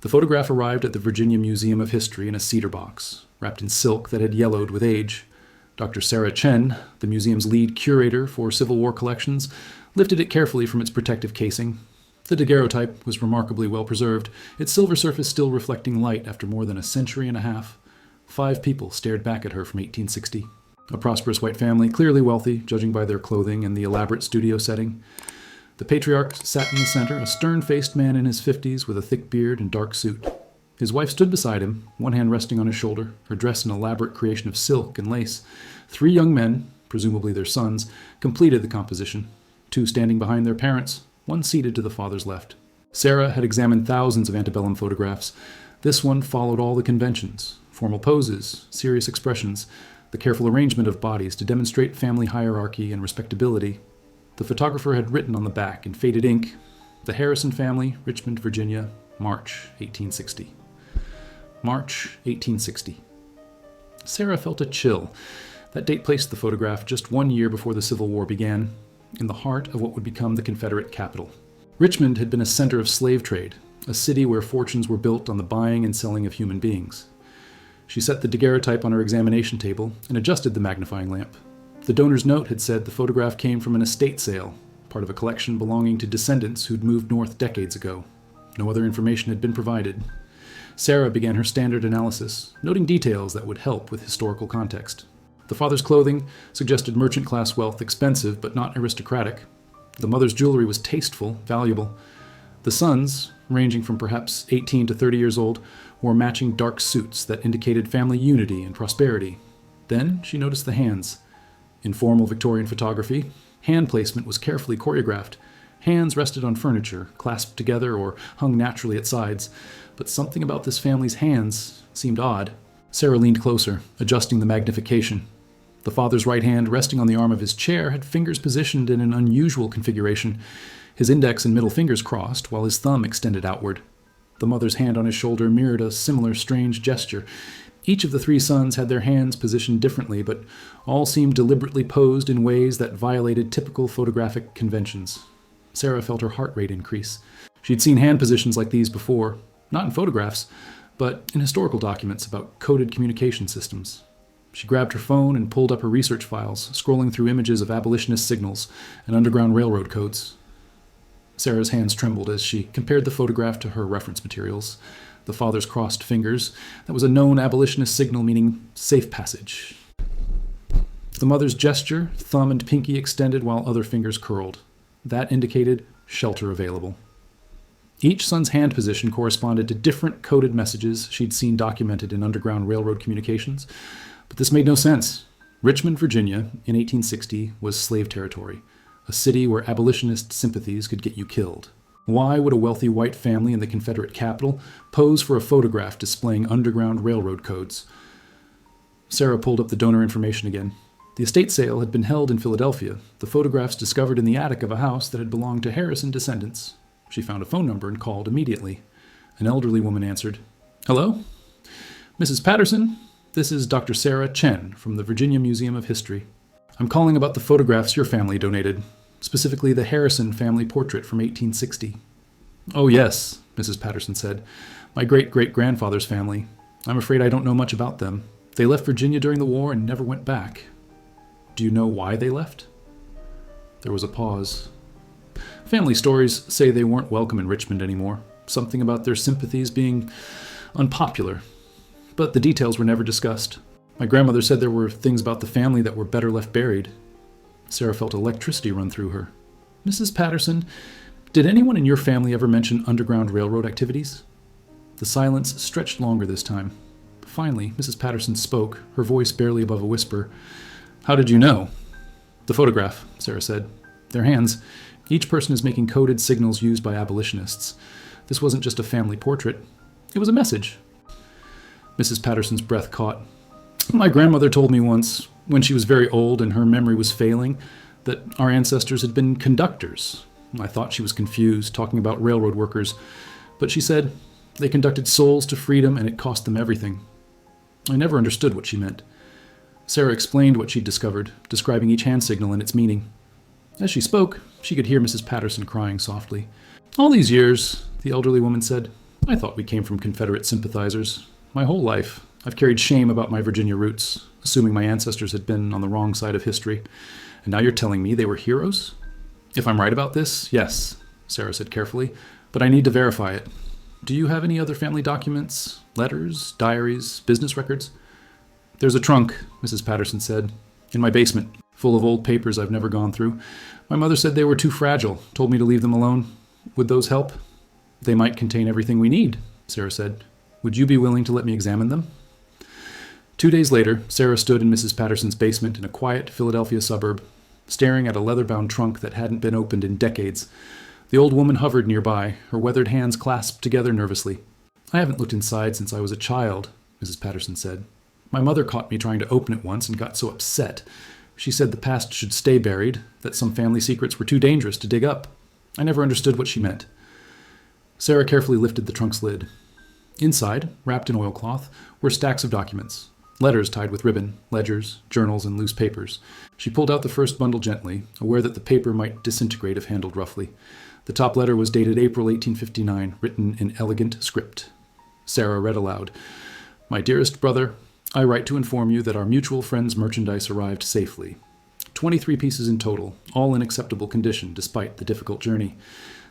The photograph arrived at the Virginia Museum of History in a cedar box, wrapped in silk that had yellowed with age. Dr. Sarah Chen, the museum's lead curator for Civil War collections, lifted it carefully from its protective casing. The daguerreotype was remarkably well preserved, its silver surface still reflecting light after more than a century and a half. 5 people stared back at her from 1860. A prosperous white family, clearly wealthy, judging by their clothing and the elaborate studio setting. The patriarch sat in the center, a stern-faced man in his 50s with a thick beard and dark suit. His wife stood beside him, one hand resting on his shoulder, her dress an elaborate creation of silk and lace. 3 young men, presumably their sons, completed the composition, 2 standing behind their parents, 1 seated to the father's left. Sarah had examined thousands of antebellum photographs. This one followed all the conventions, formal poses, serious expressions, the careful arrangement of bodies to demonstrate family hierarchy and respectability. The photographer had written on the back in faded ink, "The Harrison family, Richmond, Virginia, March 1860." March 1860. Sarah felt a chill. That date placed the photograph just 1 year before the Civil War began, in the heart of what would become the Confederate capital. Richmond had been a center of slave trade, a city where fortunes were built on the buying and selling of human beings. She set the daguerreotype on her examination table and adjusted the magnifying lamp. The donor's note had said the photograph came from an estate sale, part of a collection belonging to descendants who'd moved north decades ago. No other information had been provided. Sarah began her standard analysis, noting details that would help with historical context. The father's clothing suggested merchant-class wealth, expensive but not aristocratic. The mother's jewelry was tasteful, valuable. The sons, ranging from perhaps 18 to 30 years old, wore matching dark suits that indicated family unity and prosperity. Then she noticed the hands. In formal Victorian photography, hand placement was carefully choreographed. Hands rested on furniture, clasped together or hung naturally at sides. But something about this family's hands seemed odd. Sarah leaned closer, adjusting the magnification. The father's right hand, resting on the arm of his chair, had fingers positioned in an unusual configuration. His index and middle fingers crossed, while his thumb extended outward. The mother's hand on his shoulder mirrored a similar strange gesture. Each of the 3 sons had their hands positioned differently, but all seemed deliberately posed in ways that violated typical photographic conventions. Sarah felt her heart rate increase. She'd seen hand positions like these before, not in photographs, but in historical documents about coded communication systems. She grabbed her phone and pulled up her research files, scrolling through images of abolitionist signals and Underground Railroad codes. Sarah's hands trembled as she compared the photograph to her reference materials. The father's crossed fingers. That was a known abolitionist signal meaning safe passage. The mother's gesture, thumb and pinky extended while other fingers curled. That indicated shelter available. Each son's hand position corresponded to different coded messages she'd seen documented in Underground Railroad communications, but this made no sense. Richmond, Virginia, in 1860, was slave territory, a city where abolitionist sympathies could get you killed. Why would a wealthy white family in the Confederate capital pose for a photograph displaying Underground Railroad codes? Sarah pulled up the donor information again. The estate sale had been held in Philadelphia, the photographs discovered in the attic of a house that had belonged to Harrison descendants. She found a phone number and called immediately. An elderly woman answered. "Hello? Mrs. Patterson? This is Dr. Sarah Chen from the Virginia Museum of History. I'm calling about the photographs your family donated, specifically the Harrison family portrait from 1860. "Oh, yes," Mrs. Patterson said. "My great-great-grandfather's family. I'm afraid I don't know much about them. They left Virginia during the war and never went back." "Do you know why they left?" There was a pause. Family stories say they weren't welcome in Richmond anymore, something about their sympathies being unpopular. But the details were never discussed. My grandmother said there were things about the family that were better left buried. Sarah felt electricity run through her. "Mrs. Patterson, did anyone in your family ever mention Underground Railroad activities?" The silence stretched longer this time. Finally, Mrs. Patterson spoke, her voice barely above a whisper. "How did you know?" "The photograph," Sarah said. "Their hands. Each person is making coded signals used by abolitionists. This wasn't just a family portrait. It was a message." Mrs. Patterson's breath caught. "My grandmother told me once, when she was very old and her memory was failing, that our ancestors had been conductors. I thought she was confused, talking about railroad workers, but she said they conducted souls to freedom and it cost them everything. I never understood what she meant." Sarah explained what she'd discovered, describing each hand signal and its meaning. As she spoke, she could hear Mrs. Patterson crying softly. "All these years," the elderly woman said, I thought we came from Confederate sympathizers. My whole life, I've carried shame about my Virginia roots, assuming my ancestors had been on the wrong side of history. And now you're telling me they were heroes? If I'm right about this, yes, Sarah said carefully, but I need to verify it. Do you have any other family documents? Letters, diaries, business records? There's a trunk, Mrs. Patterson said, in my basement, full of old papers I've never gone through. My mother said they were too fragile, told me to leave them alone. Would those help? They might contain everything we need, Sarah said. Would you be willing to let me examine them? 2 days later, Sarah stood in Mrs. Patterson's basement in a quiet Philadelphia suburb, staring at a leather-bound trunk that hadn't been opened in decades. The old woman hovered nearby, her weathered hands clasped together nervously. I haven't looked inside since I was a child, Mrs. Patterson said. My mother caught me trying to open it once and got so upset. She said the past should stay buried, that some family secrets were too dangerous to dig up. I never understood what she meant. Sarah carefully lifted the trunk's lid. Inside, wrapped in oilcloth, were stacks of documents. Letters tied with ribbon, ledgers, journals, and loose papers. She pulled out the first bundle gently, aware that the paper might disintegrate if handled roughly. The top letter was dated April 1859, written in elegant script. Sarah read aloud. My dearest brother, I write to inform you that our mutual friend's merchandise arrived safely. 23 pieces in total, all in acceptable condition despite the difficult journey.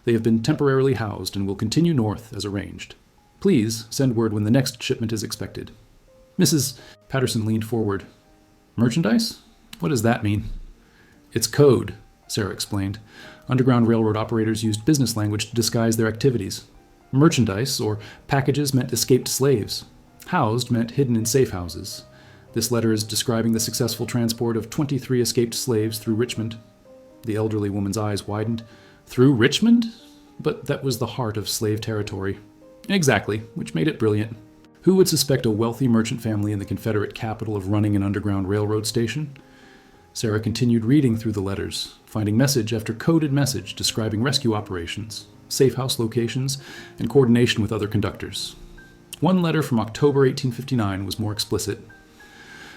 They have been temporarily housed and will continue north as arranged. Please send word when the next shipment is expected. Mrs. Patterson leaned forward. Merchandise? What does that mean? It's code, Sarah explained. Underground Railroad operators used business language to disguise their activities. Merchandise, or packages, meant escaped slaves. Housed meant hidden in safe houses. This letter is describing the successful transport of 23 escaped slaves through Richmond. The elderly woman's eyes widened. Through Richmond? But that was the heart of slave territory. Exactly, which made it brilliant. Who would suspect a wealthy merchant family in the Confederate capital of running an underground railroad station? Sarah continued reading through the letters, finding message after coded message describing rescue operations, safe house locations, and coordination with other conductors. One letter from October 1859 was more explicit.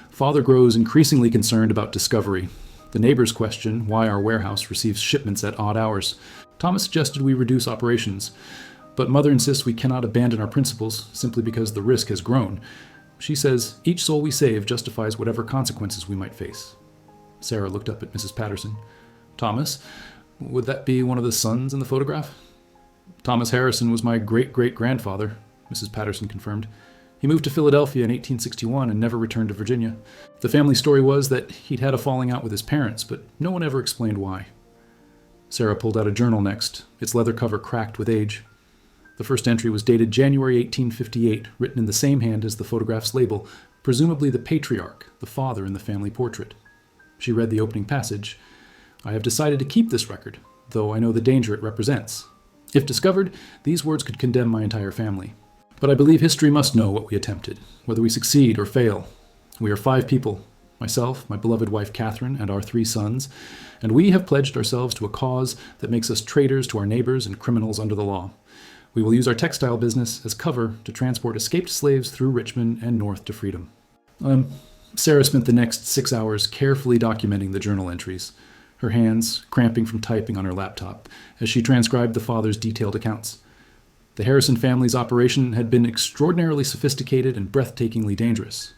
Father grows increasingly concerned about discovery. The neighbors question why our warehouse receives shipments at odd hours. Thomas suggested we reduce operations, but Mother insists we cannot abandon our principles simply because the risk has grown. She says each soul we save justifies whatever consequences we might face. Sarah looked up at Mrs. Patterson. Thomas, would that be one of the sons in the photograph? Thomas Harrison was my great-great-grandfather, Mrs. Patterson confirmed. He moved to Philadelphia in 1861 and never returned to Virginia. The family story was that he'd had a falling out with his parents, but no one ever explained why. Sarah pulled out a journal next, its leather cover cracked with age. The first entry was dated January 1858, written in the same hand as the photograph's label, presumably the patriarch, the father in the family portrait. She read the opening passage. I have decided to keep this record, though I know the danger it represents. If discovered, these words could condemn my entire family. But I believe history must know what we attempted, whether we succeed or fail. We are 5 people, myself, my beloved wife Catherine, and our 3 sons, and we have pledged ourselves to a cause that makes us traitors to our neighbors and criminals under the law. We will use our textile business as cover to transport escaped slaves through Richmond and north to freedom. Sarah spent the next 6 hours carefully documenting the journal entries, her hands cramping from typing on her laptop as she transcribed the father's detailed accounts. The Harrison family's operation had been extraordinarily sophisticated and breathtakingly dangerous.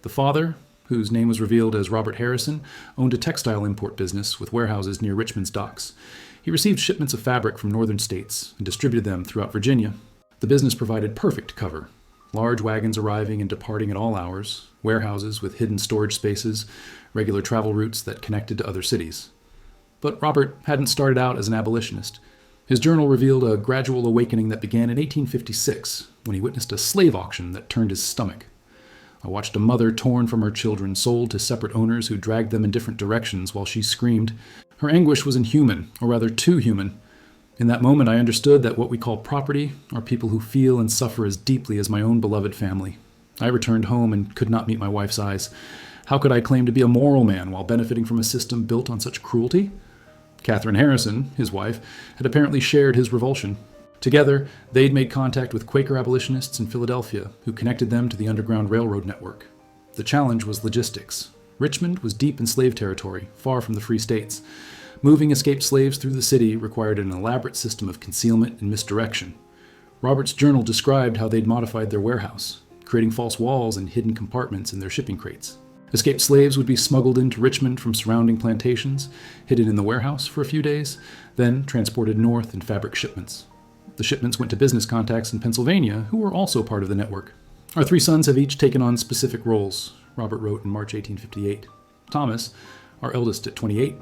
The father, whose name was revealed as Robert Harrison, owned a textile import business with warehouses near Richmond's docks. He received shipments of fabric from northern states and distributed them throughout Virginia. The business provided perfect cover. Large wagons arriving and departing at all hours, warehouses with hidden storage spaces, regular travel routes that connected to other cities. But Robert hadn't started out as an abolitionist. His journal revealed a gradual awakening that began in 1856, when he witnessed a slave auction that turned his stomach. I watched a mother torn from her children, sold to separate owners who dragged them in different directions while she screamed. Her anguish was inhuman, or rather too human. In that moment, I understood that what we call property are people who feel and suffer as deeply as my own beloved family. I returned home and could not meet my wife's eyes. How could I claim to be a moral man while benefiting from a system built on such cruelty? Catherine Harrison, his wife, had apparently shared his revulsion. Together, they'd made contact with Quaker abolitionists in Philadelphia, who connected them to the Underground Railroad network. The challenge was logistics. Richmond was deep in slave territory, far from the free states. Moving escaped slaves through the city required an elaborate system of concealment and misdirection. Robert's journal described how they'd modified their warehouse, creating false walls and hidden compartments in their shipping crates. Escaped slaves would be smuggled into Richmond from surrounding plantations, hidden in the warehouse for a few days, then transported north in fabric shipments. The shipments went to business contacts in Pennsylvania, who were also part of the network. Our three sons have each taken on specific roles, Robert wrote in March 1858. Thomas, our eldest at 28,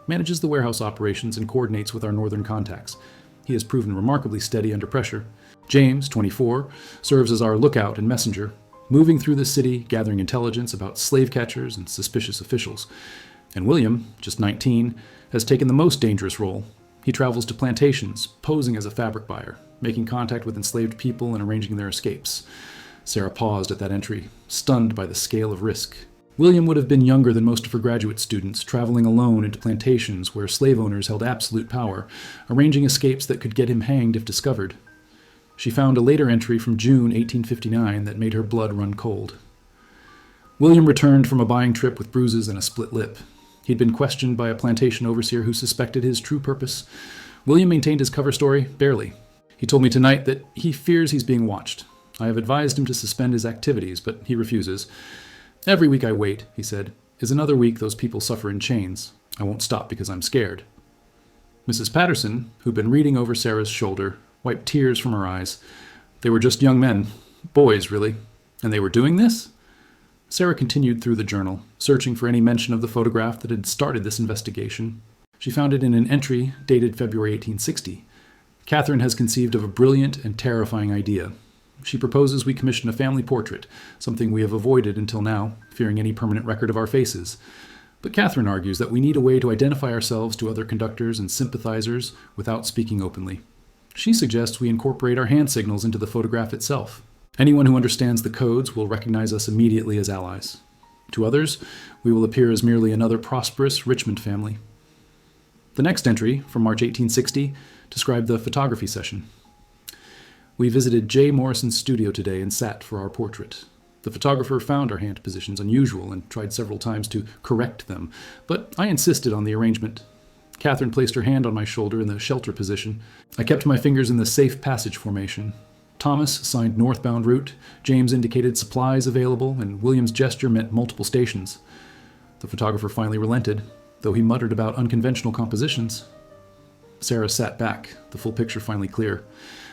manages the warehouse operations and coordinates with our northern contacts. He has proven remarkably steady under pressure. James, 24, serves as our lookout and messenger, moving through the city, gathering intelligence about slave catchers and suspicious officials. And William, just 19, has taken the most dangerous role. He travels to plantations, posing as a fabric buyer, making contact with enslaved people and arranging their escapes. Sarah paused at that entry, stunned by the scale of risk. William would have been younger than most of her graduate students, traveling alone into plantations where slave owners held absolute power, arranging escapes that could get him hanged if discovered. She found a later entry from June 1859 that made her blood run cold. William returned from a buying trip with bruises and a split lip. He'd been questioned by a plantation overseer who suspected his true purpose. William maintained his cover story barely. He told me tonight that he fears he's being watched. I have advised him to suspend his activities, but he refuses. Every week I wait, he said, is another week those people suffer in chains. I won't stop because I'm scared. Mrs. Patterson, who'd been reading over Sarah's shoulder, wiped tears from her eyes. They were just young men. Boys, really. And they were doing this? Sarah continued through the journal, searching for any mention of the photograph that had started this investigation. She found it in an entry dated February 1860. Catherine has conceived of a brilliant and terrifying idea. She proposes we commission a family portrait, something we have avoided until now, fearing any permanent record of our faces. But Catherine argues that we need a way to identify ourselves to other conductors and sympathizers without speaking openly. She suggests we incorporate our hand signals into the photograph itself. Anyone who understands the codes will recognize us immediately as allies. To others, we will appear as merely another prosperous Richmond family. The next entry, from March 1860, described the photography session. We visited J. Morrison's studio today and sat for our portrait. The photographer found our hand positions unusual and tried several times to correct them, but I insisted on the arrangement. Catherine placed her hand on my shoulder in the shelter position. I kept my fingers in the safe passage formation. Thomas signed northbound route, James indicated supplies available, and William's gesture meant multiple stations. The photographer finally relented, though he muttered about unconventional compositions. Sarah sat back, the full picture finally clear.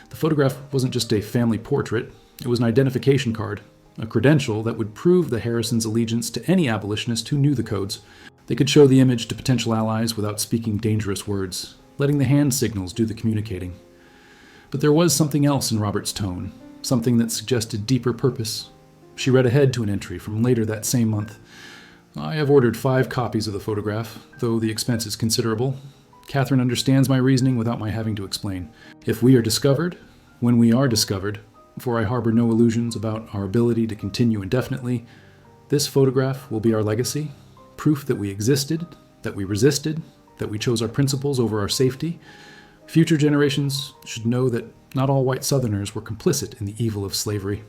The photograph wasn't just a family portrait, it was an identification card, a credential that would prove the Harrisons' allegiance to any abolitionist who knew the codes. They could show the image to potential allies without speaking dangerous words, letting the hand signals do the communicating. But there was something else in Robert's tone, something that suggested deeper purpose. She read ahead to an entry from later that same month. I have ordered 5 copies of the photograph, though the expense is considerable. Catherine understands my reasoning without my having to explain. If we are discovered, when we are discovered, for I harbor no illusions about our ability to continue indefinitely, this photograph will be our legacy, proof that we existed, that we resisted, that we chose our principles over our safety. Future generations should know that not all white Southerners were complicit in the evil of slavery.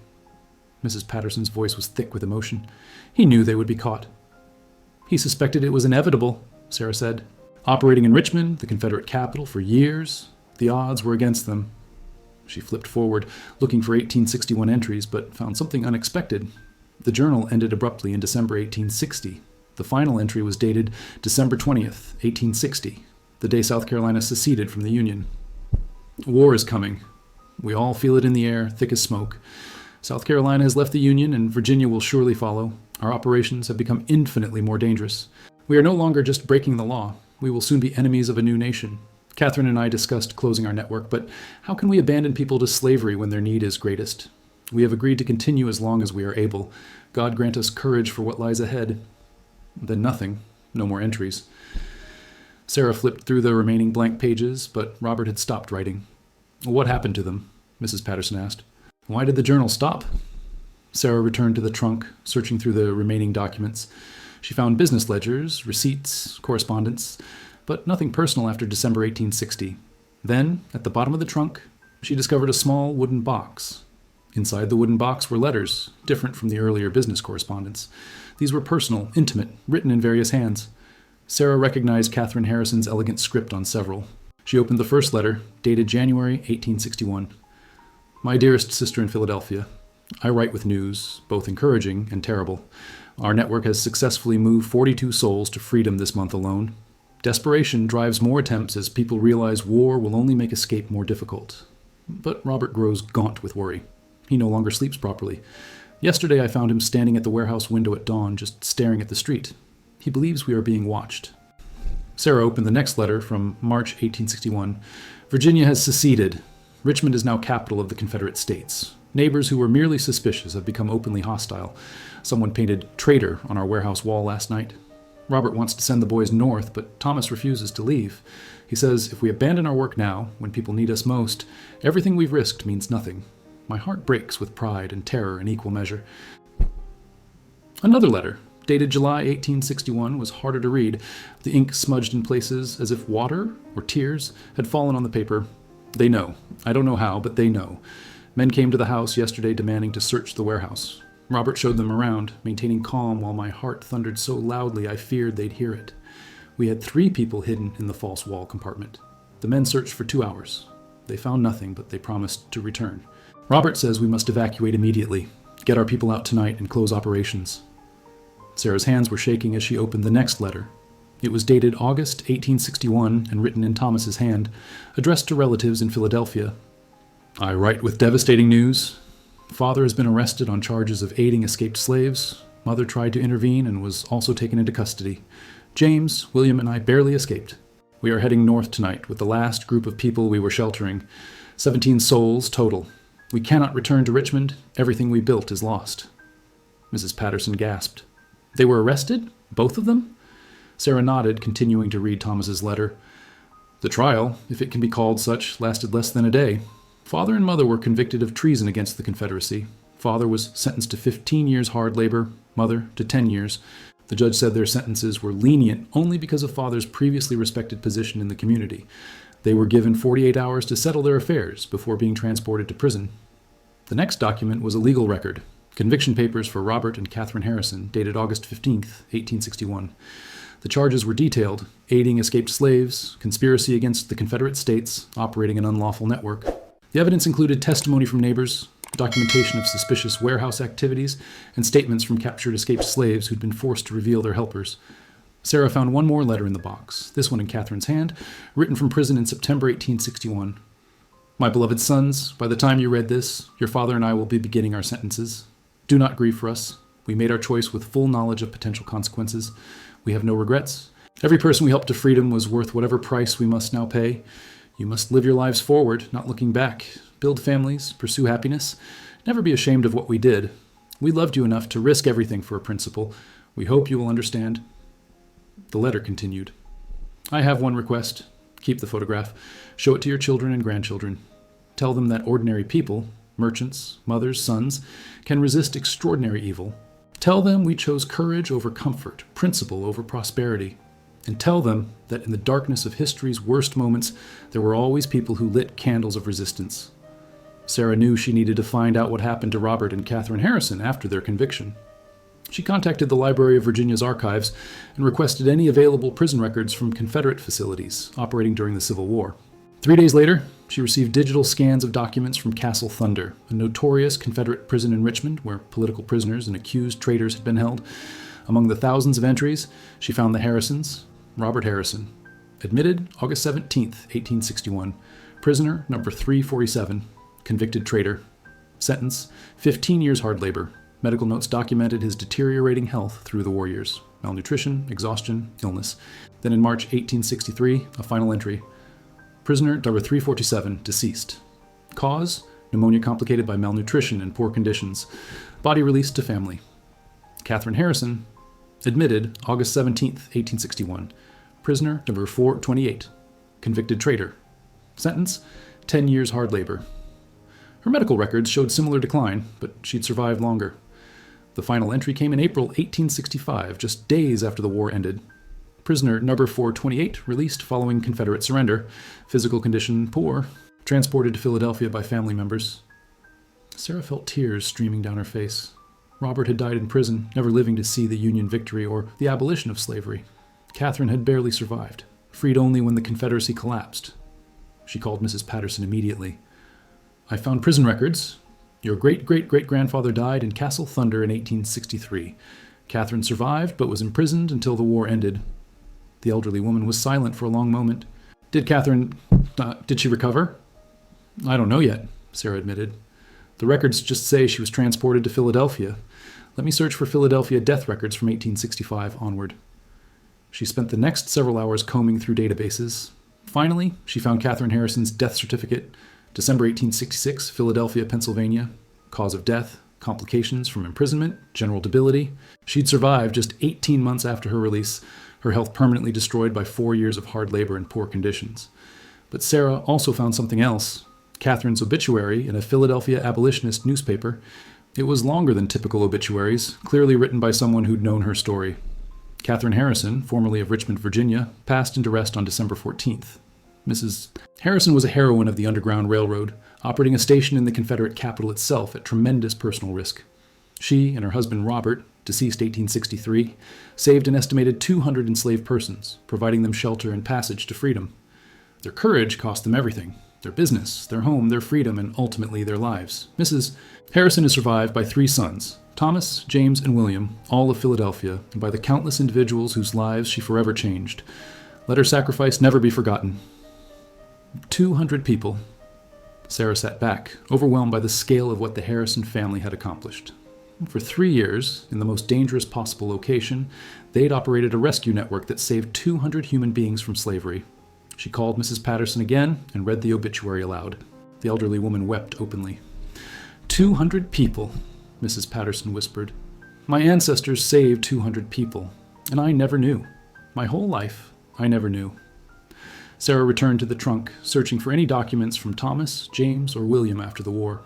Mrs. Patterson's voice was thick with emotion. He knew they would be caught. He suspected it was inevitable, Sarah said. Operating in Richmond, the Confederate capital, for years, the odds were against them. She flipped forward, looking for 1861 entries, but found something unexpected. The journal ended abruptly in December 1860. The final entry was dated December 20th, 1860, the day South Carolina seceded from the Union. War is coming. We all feel it in the air, thick as smoke. South Carolina has left the Union, and Virginia will surely follow. Our operations have become infinitely more dangerous. We are no longer just breaking the law. We will soon be enemies of a new nation. Catherine and I discussed closing our network, but how can we abandon people to slavery when their need is greatest? We have agreed to continue as long as we are able. God grant us courage for what lies ahead. Then nothing. No more entries. Sarah flipped through the remaining blank pages, but Robert had stopped writing. What happened to them? Mrs. Patterson asked. Why did the journal stop? Sarah returned to the trunk, searching through the remaining documents. She found business ledgers, receipts, correspondence, but nothing personal after December 1860. Then, at the bottom of the trunk, she discovered a small wooden box. Inside the wooden box were letters, different from the earlier business correspondence. These were personal, intimate, written in various hands. Sarah recognized Catherine Harrison's elegant script on several. She opened the first letter, dated January 1861. My dearest sister in Philadelphia, I write with news, both encouraging and terrible. Our network has successfully moved 42 souls to freedom this month alone. Desperation drives more attempts as people realize war will only make escape more difficult. But Robert grows gaunt with worry. He no longer sleeps properly. Yesterday I found him standing at the warehouse window at dawn, just staring at the street. He believes we are being watched. Sarah opened the next letter from March 1861. Virginia has seceded. Richmond is now capital of the Confederate States. Neighbors who were merely suspicious have become openly hostile. Someone painted "traitor" on our warehouse wall last night. Robert wants to send the boys north, but Thomas refuses to leave. He says if we abandon our work now, when people need us most, everything we've risked means nothing. My heart breaks with pride and terror in equal measure. Another letter, dated July 1861, was harder to read, the ink smudged in places as if water or tears had fallen on the paper. They know. I don't know how, but they know. Men came to the house yesterday demanding to search the warehouse. Robert showed them around, maintaining calm while my heart thundered so loudly I feared they'd hear it. We had 3 people hidden in the false wall compartment. The men searched for 2 hours. They found nothing, but they promised to return. Robert says we must evacuate immediately, get our people out tonight, and close operations. Sarah's hands were shaking as she opened the next letter. It was dated August 1861 and written in Thomas's hand, addressed to relatives in Philadelphia. I write with devastating news. Father has been arrested on charges of aiding escaped slaves. Mother tried to intervene and was also taken into custody. James, William, and I barely escaped. We are heading north tonight with the last group of people we were sheltering. 17 souls total. We cannot return to Richmond. Everything we built is lost. Mrs. Patterson gasped. They were arrested? Both of them? Sarah nodded, continuing to read Thomas's letter. The trial, if it can be called such, lasted less than a day. Father and Mother were convicted of treason against the Confederacy. Father was sentenced to 15 years hard labor, Mother to 10 years. The judge said their sentences were lenient only because of Father's previously respected position in the community. They were given 48 hours to settle their affairs before being transported to prison. The next document was a legal record, conviction papers for Robert and Catherine Harrison, dated August 15, 1861. The charges were detailed: aiding escaped slaves, conspiracy against the Confederate States, operating an unlawful network. The evidence included testimony from neighbors, documentation of suspicious warehouse activities, and statements from captured escaped slaves who'd been forced to reveal their helpers. Sarah found one more letter in the box, this one in Catherine's hand, written from prison in September 1861. My beloved sons, by the time you read this, your father and I will be beginning our sentences. Do not grieve for us. We made our choice with full knowledge of potential consequences. We have no regrets. Every person we helped to freedom was worth whatever price we must now pay. You must live your lives forward, not looking back. Build families, pursue happiness. Never be ashamed of what we did. We loved you enough to risk everything for a principle. We hope you will understand. The letter continued. I have one request. Keep the photograph. Show it to your children and grandchildren. Tell them that ordinary people, merchants, mothers, sons, can resist extraordinary evil. Tell them we chose courage over comfort, principle over prosperity. And tell them that in the darkness of history's worst moments, there were always people who lit candles of resistance. Sarah knew she needed to find out what happened to Robert and Catherine Harrison after their conviction. She contacted the Library of Virginia's archives and requested any available prison records from Confederate facilities operating during the Civil War. 3 days later, she received digital scans of documents from Castle Thunder, a notorious Confederate prison in Richmond where political prisoners and accused traitors had been held. Among the thousands of entries, she found the Harrisons. Robert Harrison. Admitted August 17, 1861. Prisoner number 347. Convicted traitor. Sentence, 15 years hard labor. Medical notes documented his deteriorating health through the war years. Malnutrition, exhaustion, illness. Then in March 1863, a final entry. Prisoner number 347, deceased. Cause, pneumonia complicated by malnutrition and poor conditions. Body released to family. Catherine Harrison, admitted August 17, 1861. Prisoner number 428. Convicted traitor. Sentence, 10 years hard labor. Her medical records showed similar decline, but she'd survived longer. The final entry came in April 1865, just days after the war ended. Prisoner number 428, released following Confederate surrender. Physical condition poor. Transported to Philadelphia by family members. Sarah felt tears streaming down her face. Robert had died in prison, never living to see the Union victory or the abolition of slavery. Catherine had barely survived, freed only when the Confederacy collapsed. She called Mrs. Patterson immediately. I found prison records. Your great-great-great-grandfather died in Castle Thunder in 1863. Catherine survived, but was imprisoned until the war ended. The elderly woman was silent for a long moment. Did she recover? I don't know yet, Sarah admitted. The records just say she was transported to Philadelphia. Let me search for Philadelphia death records from 1865 onward. She spent the next several hours combing through databases. Finally, she found Catherine Harrison's death certificate, December 1866, Philadelphia, Pennsylvania. Cause of death, complications from imprisonment, general debility. She'd survived just 18 months after her release, her health permanently destroyed by 4 years of hard labor and poor conditions. But Sarah also found something else. Catherine's obituary in a Philadelphia abolitionist newspaper. It was longer than typical obituaries, clearly written by someone who'd known her story. Catherine Harrison, formerly of Richmond, Virginia, passed into rest on December 14th. Mrs. Harrison was a heroine of the Underground Railroad, operating a station in the Confederate capital itself at tremendous personal risk. She and her husband Robert, deceased 1863, saved an estimated 200 enslaved persons, providing them shelter and passage to freedom. Their courage cost them everything: their business, their home, their freedom, and ultimately their lives. Mrs. Harrison is survived by 3 sons, Thomas, James, and William, all of Philadelphia, and by the countless individuals whose lives she forever changed. Let her sacrifice never be forgotten. 200 people. Sarah sat back, overwhelmed by the scale of what the Harrison family had accomplished. For 3 years, in the most dangerous possible location, they'd operated a rescue network that saved 200 human beings from slavery. She called Mrs. Patterson again and read the obituary aloud. The elderly woman wept openly. 200 people, Mrs. Patterson whispered. My ancestors saved 200 people, and I never knew. My whole life, I never knew. Sarah returned to the trunk, searching for any documents from Thomas, James, or William after the war.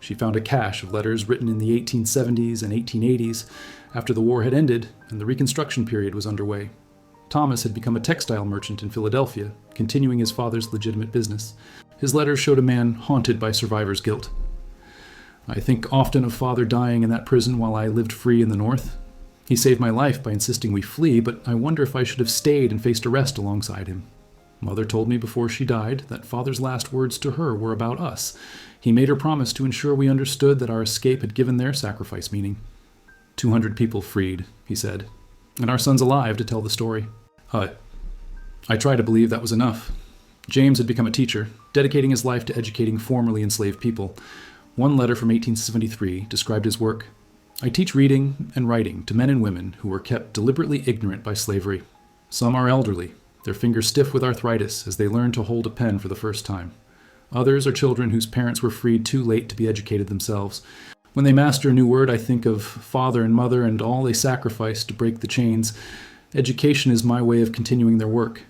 She found a cache of letters written in the 1870s and 1880s, after the war had ended and the Reconstruction period was underway. Thomas had become a textile merchant in Philadelphia, continuing his father's legitimate business. His letters showed a man haunted by survivor's guilt. I think often of Father dying in that prison while I lived free in the North. He saved my life by insisting we flee, but I wonder if I should have stayed and faced arrest alongside him. Mother told me before she died that Father's last words to her were about us. He made her promise to ensure we understood that our escape had given their sacrifice meaning. 200 people freed, he said, and our son's alive to tell the story. I try to believe that was enough. James had become a teacher, dedicating his life to educating formerly enslaved people. One letter from 1873 described his work. I teach reading and writing to men and women who were kept deliberately ignorant by slavery. Some are elderly, their fingers stiff with arthritis as they learn to hold a pen for the first time. Others are children whose parents were freed too late to be educated themselves. When they master a new word, I think of father and mother and all they sacrificed to break the chains. Education is my way of continuing their work.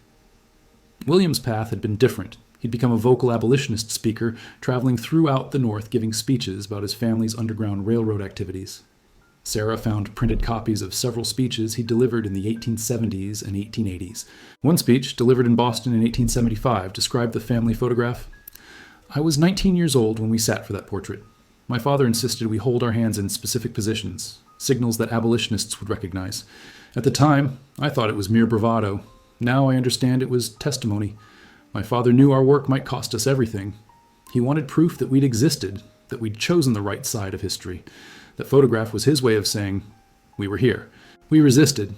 William's path had been different. He'd become a vocal abolitionist speaker, traveling throughout the North giving speeches about his family's Underground Railroad activities. Sarah found printed copies of several speeches he delivered in the 1870s and 1880s. One speech, delivered in Boston in 1875, described the family photograph. I was 19 years old when we sat for that portrait. My father insisted we hold our hands in specific positions, signals that abolitionists would recognize. At the time, I thought it was mere bravado. Now I understand it was testimony. My father knew our work might cost us everything. He wanted proof that we'd existed, that we'd chosen the right side of history. That photograph was his way of saying, we were here. We resisted.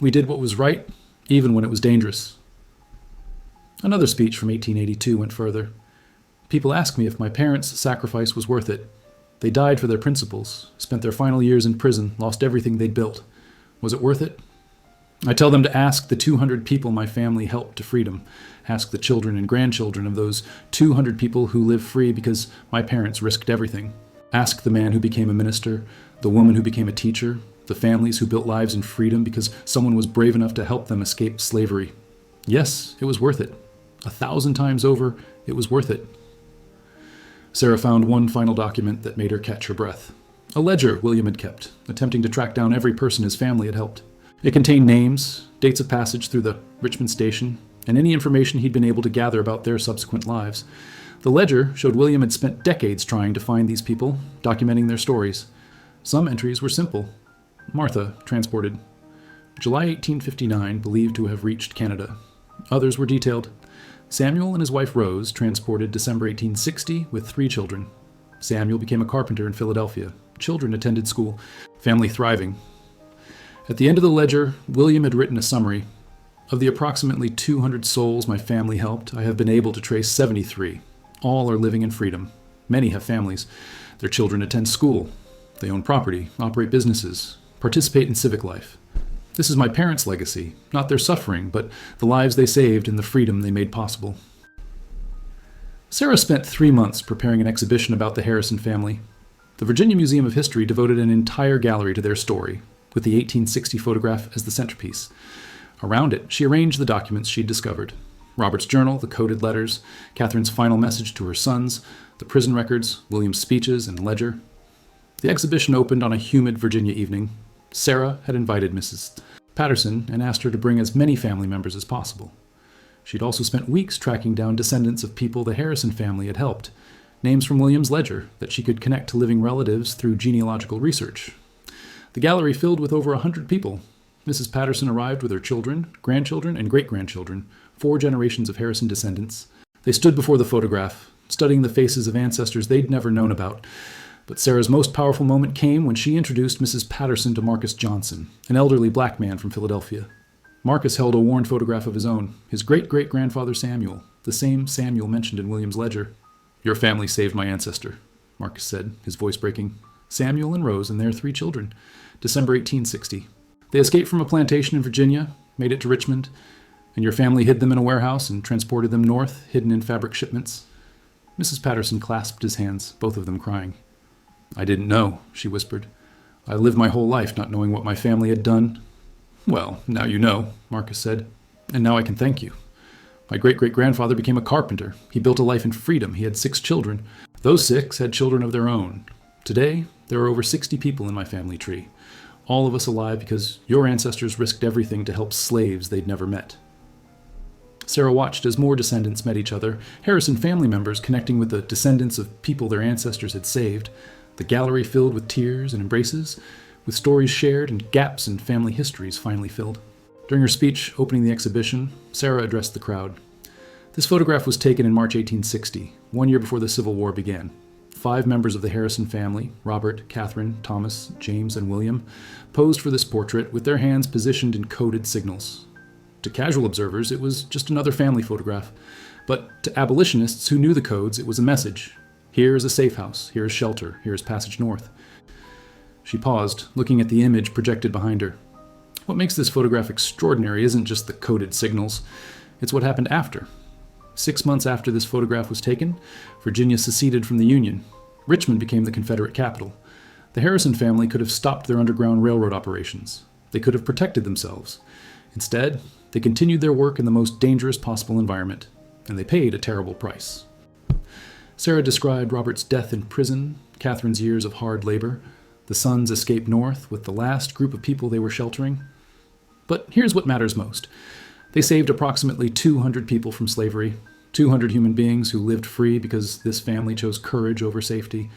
We did what was right, even when it was dangerous. Another speech from 1882 went further. People ask me if my parents' sacrifice was worth it. They died for their principles, spent their final years in prison, lost everything they'd built. Was it worth it? I tell them to ask the 200 people my family helped to freedom. Ask the children and grandchildren of those 200 people who live free because my parents risked everything. Ask the man who became a minister, the woman who became a teacher, the families who built lives in freedom because someone was brave enough to help them escape slavery. Yes, it was worth it. 1,000 times over, it was worth it. Sarah found one final document that made her catch her breath. A ledger William had kept, attempting to track down every person his family had helped. It contained names, dates of passage through the Richmond station, and any information he'd been able to gather about their subsequent lives. The ledger showed William had spent decades trying to find these people, documenting their stories. Some entries were simple. Martha, transported. July 1859, believed to have reached Canada. Others were detailed. Samuel and his wife Rose transported December 1860 with 3 children. Samuel became a carpenter in Philadelphia. Children attended school. Family thriving. At the end of the ledger, William had written a summary. Of the approximately 200 souls my family helped, I have been able to trace 73. All are living in freedom. Many have families. Their children attend school. They own property, operate businesses, participate in civic life. This is my parents' legacy, not their suffering, but the lives they saved and the freedom they made possible. Sarah spent 3 months preparing an exhibition about the Harrison family. The Virginia Museum of History devoted an entire gallery to their story, with the 1860 photograph as the centerpiece. Around it, she arranged the documents she'd discovered. Robert's journal, the coded letters, Catherine's final message to her sons, the prison records, William's speeches and ledger. The exhibition opened on a humid Virginia evening. Sarah had invited Mrs. Patterson and asked her to bring as many family members as possible. She'd also spent weeks tracking down descendants of people the Harrison family had helped, names from William's ledger that she could connect to living relatives through genealogical research. The gallery filled with over 100 people. Mrs. Patterson arrived with her children, grandchildren, and great-grandchildren, 4 generations of Harrison descendants. They stood before the photograph, studying the faces of ancestors they'd never known about. But Sarah's most powerful moment came when she introduced Mrs. Patterson to Marcus Johnson, an elderly black man from Philadelphia. Marcus held a worn photograph of his own, his great-great-grandfather Samuel, the same Samuel mentioned in William's ledger. "Your family saved my ancestor," Marcus said, his voice breaking. "Samuel and Rose and their 3 children. December 1860. They escaped from a plantation in Virginia, made it to Richmond, and your family hid them in a warehouse and transported them north, hidden in fabric shipments." Mrs. Patterson clasped his hands, both of them crying. "I didn't know," she whispered. "I lived my whole life not knowing what my family had done." "Well, now you know," Marcus said, "and now I can thank you. My great-great-grandfather became a carpenter. He built a life in freedom. He had 6 children. Those 6 had children of their own. Today, there are over 60 people in my family tree, all of us alive because your ancestors risked everything to help slaves they'd never met." Sarah watched as more descendants met each other, Harrison family members connecting with the descendants of people their ancestors had saved, the gallery filled with tears and embraces, with stories shared and gaps in family histories finally filled. During her speech opening the exhibition, Sarah addressed the crowd. This photograph was taken in March 1860, 1 year before the Civil War began. 5 members of the Harrison family, Robert, Catherine, Thomas, James, and William, posed for this portrait with their hands positioned in coded signals. To casual observers, it was just another family photograph. But to abolitionists who knew the codes, it was a message. Here is a safe house. Here is shelter. Here is passage north. She paused, looking at the image projected behind her. What makes this photograph extraordinary isn't just the coded signals. It's what happened after. 6 months after this photograph was taken, Virginia seceded from the Union. Richmond became the Confederate capital. The Harrison family could have stopped their Underground Railroad operations. They could have protected themselves. Instead, they continued their work in the most dangerous possible environment, and they paid a terrible price. Sarah described Robert's death in prison, Catherine's years of hard labor, the sons' escape north with the last group of people they were sheltering. But here's what matters most. They saved approximately 200 people from slavery, 200 human beings who lived free because this family chose courage over safety.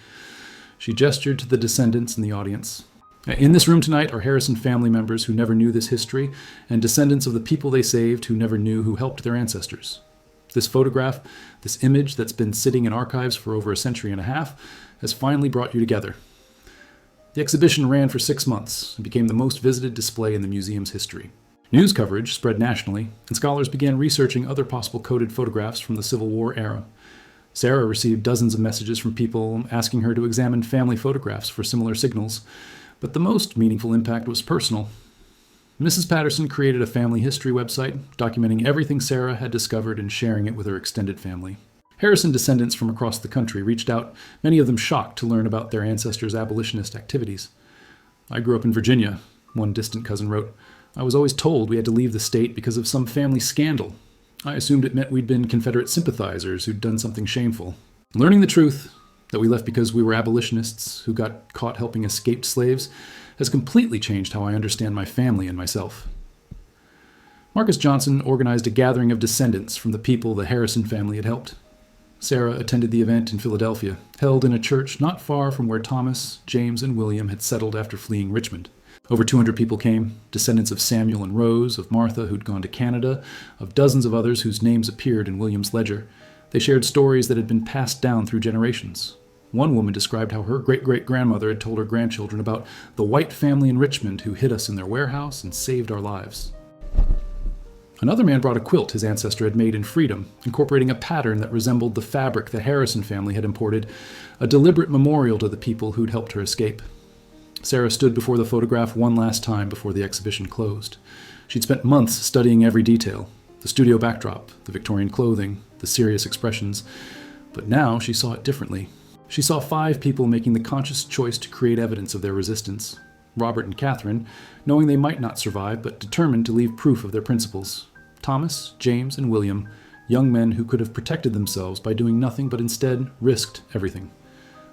She gestured to the descendants in the audience. In this room tonight are Harrison family members who never knew this history, and descendants of the people they saved who never knew who helped their ancestors. This photograph, this image that's been sitting in archives for over a century and a half, has finally brought you together. The exhibition ran for 6 months and became the most visited display in the museum's history. News coverage spread nationally, and scholars began researching other possible coded photographs from the Civil War era. Sarah received dozens of messages from people asking her to examine family photographs for similar signals, but the most meaningful impact was personal. Mrs. Patterson created a family history website documenting everything Sarah had discovered and sharing it with her extended family. Harrison descendants from across the country reached out, many of them shocked to learn about their ancestors' abolitionist activities. "I grew up in Virginia," one distant cousin wrote. "I was always told we had to leave the state because of some family scandal. I assumed it meant we'd been Confederate sympathizers who'd done something shameful. Learning the truth, that we left because we were abolitionists who got caught helping escaped slaves, has completely changed how I understand my family and myself." Marcus Johnson organized a gathering of descendants from the people the Harrison family had helped. Sarah attended the event in Philadelphia, held in a church not far from where Thomas, James, and William had settled after fleeing Richmond. Over 200 people came, descendants of Samuel and Rose, of Martha, who'd gone to Canada, of dozens of others whose names appeared in William's ledger. They shared stories that had been passed down through generations. One woman described how her great-great-grandmother had told her grandchildren about the white family in Richmond who hid us in their warehouse and saved our lives. Another man brought a quilt his ancestor had made in freedom, incorporating a pattern that resembled the fabric the Harrison family had imported, a deliberate memorial to the people who'd helped her escape. Sarah stood before the photograph one last time before the exhibition closed. She'd spent months studying every detail, the studio backdrop, the Victorian clothing, the serious expressions, but now she saw it differently. She saw 5 people making the conscious choice to create evidence of their resistance. Robert and Catherine, knowing they might not survive, but determined to leave proof of their principles. Thomas, James, and William, young men who could have protected themselves by doing nothing but instead risked everything.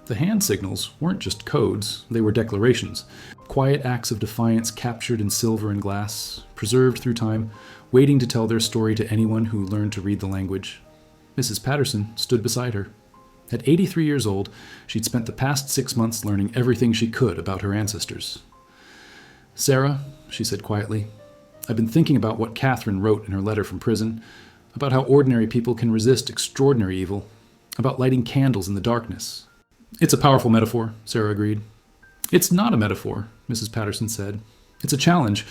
The hand signals weren't just codes, they were declarations. Quiet acts of defiance captured in silver and glass, preserved through time, waiting to tell their story to anyone who learned to read the language. Mrs. Patterson stood beside her. At 83 years old, she'd spent the past 6 months learning everything she could about her ancestors. "Sarah," she said quietly, "I've been thinking about what Catherine wrote in her letter from prison, about how ordinary people can resist extraordinary evil, about lighting candles in the darkness." "It's a powerful metaphor," Sarah agreed. "It's not a metaphor," Mrs. Patterson said. "It's a challenge.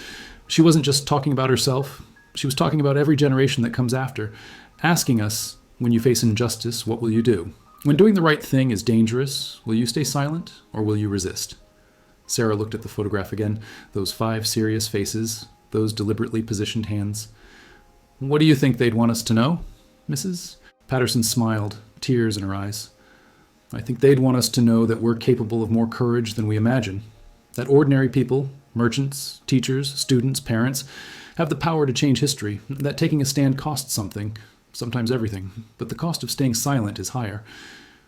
She wasn't just talking about herself. She was talking about every generation that comes after, asking us, when you face injustice, what will you do? When doing the right thing is dangerous, will you stay silent or will you resist?" Sarah looked at the photograph again, those 5 serious faces, those deliberately positioned hands. "What do you think they'd want us to know, Mrs.?" Patterson smiled, tears in her eyes. "I think they'd want us to know that we're capable of more courage than we imagine. That ordinary people, merchants, teachers, students, parents, have the power to change history. That taking a stand costs something, sometimes everything, but the cost of staying silent is higher."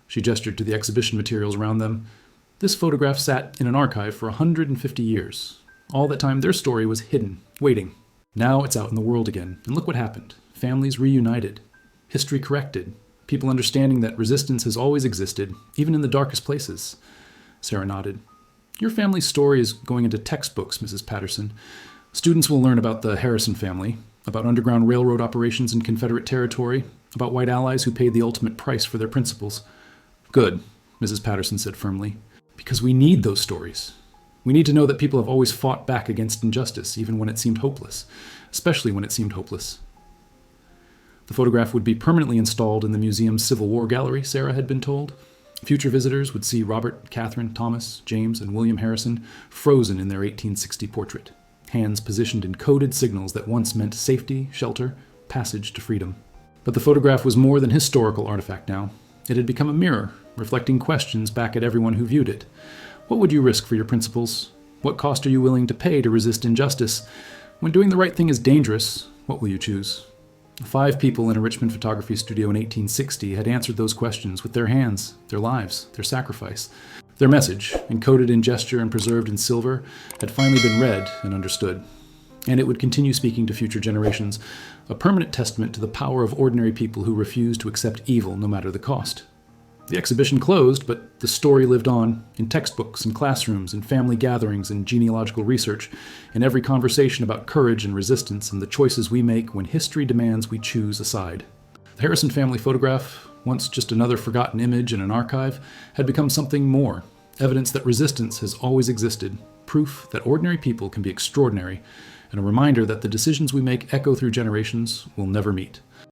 She gestured to the exhibition materials around them. "This photograph sat in an archive for 150 years. All that time, their story was hidden, waiting. Now it's out in the world again, and look what happened. Families reunited, history corrected, people understanding that resistance has always existed, even in the darkest places." Sarah nodded. "Your family's story is going into textbooks, Mrs. Patterson. Students will learn about the Harrison family, about Underground Railroad operations in Confederate territory, about white allies who paid the ultimate price for their principles." "Good," Mrs. Patterson said firmly, "because we need those stories. We need to know that people have always fought back against injustice, even when it seemed hopeless, especially when it seemed hopeless." The photograph would be permanently installed in the museum's Civil War gallery, Sarah had been told. Future visitors would see Robert, Catherine, Thomas, James, and William Harrison frozen in their 1860 portrait, hands positioned in coded signals that once meant safety, shelter, passage to freedom. But the photograph was more than historical artifact now. It had become a mirror, reflecting questions back at everyone who viewed it. What would you risk for your principles? What cost are you willing to pay to resist injustice? When doing the right thing is dangerous, what will you choose? 5 people in a Richmond photography studio in 1860 had answered those questions with their hands, their lives, their sacrifice. Their message, encoded in gesture and preserved in silver, had finally been read and understood. And it would continue speaking to future generations, a permanent testament to the power of ordinary people who refuse to accept evil no matter the cost. The exhibition closed, but the story lived on, in textbooks and classrooms, in family gatherings and genealogical research, in every conversation about courage and resistance and the choices we make when history demands we choose a side. The Harrison family photograph, once just another forgotten image in an archive, had become something more, evidence that resistance has always existed, proof that ordinary people can be extraordinary, and a reminder that the decisions we make echo through generations will never meet.